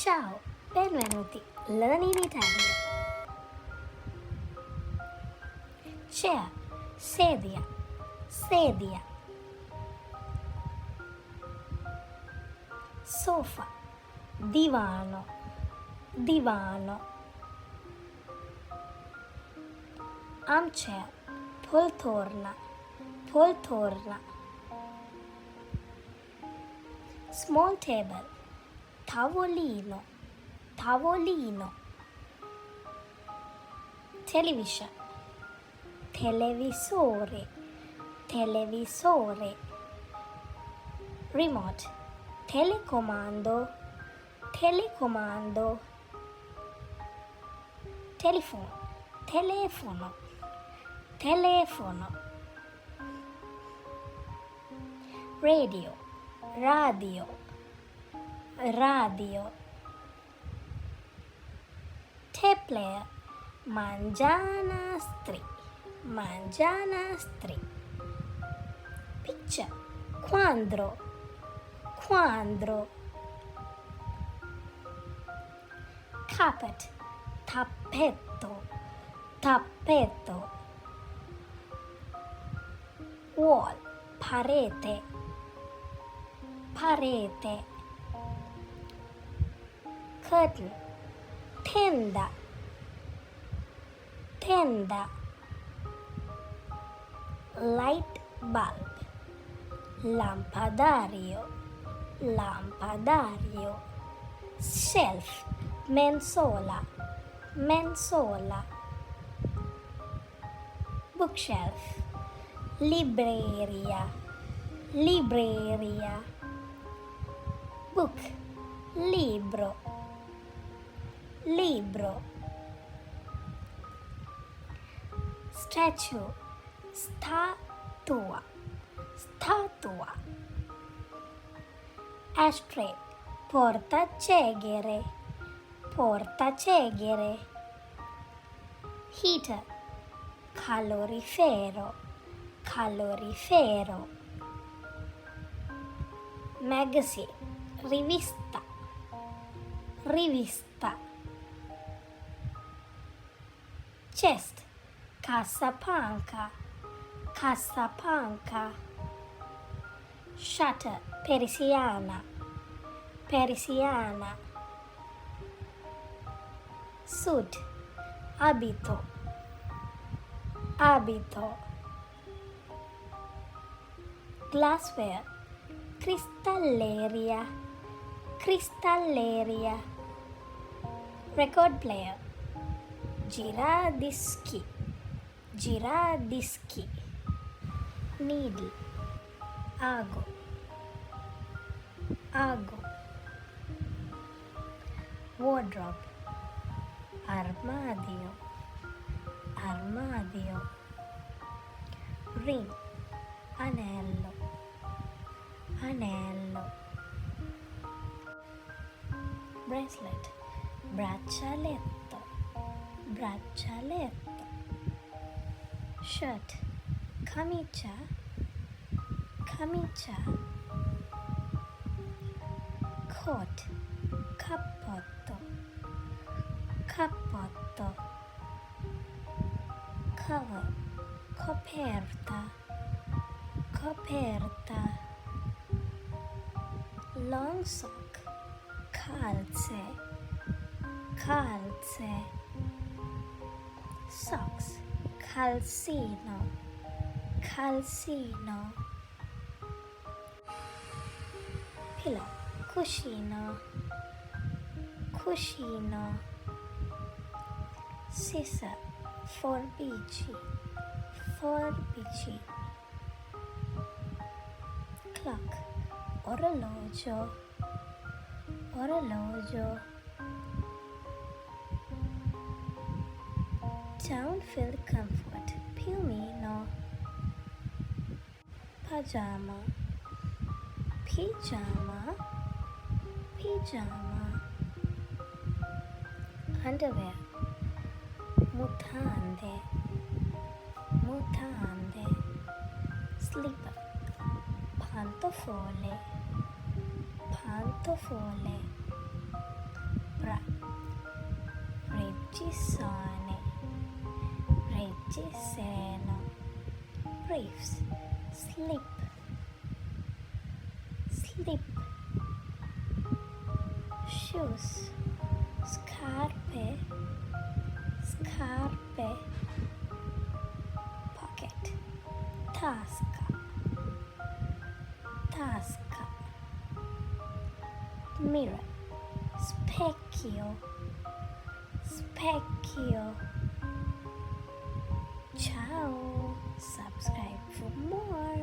Ciao, benvenuti. Learn in Italian. Chair, sedia, sedia. Sofa, divano, divano. Armchair, poltrona, poltrona. Small table, tavolino, tavolino. Television, televisore, televisore. Remote, telecomando, telecomando. Telephone, telefono, telefono. Radio, radio, radio. Tape player, mangianastri, mangianastri. Picture, quadro, quadro. Carpet, tappeto, tappeto. Wall, parete, parete. Curtain, tenda, tenda. Light bulb, lampadario, lampadario. Shelf, mensola, mensola. Bookshelf, libreria, libreria. Book, libro, libro. Statue, statua, statua. Ashtray, portaceghere, portaceghere. Heater, calorifero, calorifero. Magazine, rivista, rivista. Chest, cassapanca, cassapanca. Shutter, persiana, persiana. Suit, abito, abito. Glassware, cristalleria, cristalleria. Record player, giradischi, giradischi. Needle, ago, ago. Wardrobe, armadio, armadio. Ring, anello, anello. Bracelet, braccialetto, braccialetto. Shirt, camicia, camicia. Coat, cappotto, cappotto. Cover, coperta, coperta. Long sock, calze, calze. Socks, calzino, calzino. Pillow, cuscino, cuscino. Scissor, forbici, forbici. Clock, orologio, orologio. Down-filled comfort, piumino. Pajama, pijama, pijama. Underwear, mutande, mutande. Slipper, pantofole, pantofole. Ci sereno. Briefs. Slip. Slip. Shoes. Scarpe. Scarpe. Pocket. Tasca. Tasca. Mirror. Specchio. Specchio. Ciao. Subscribe for more.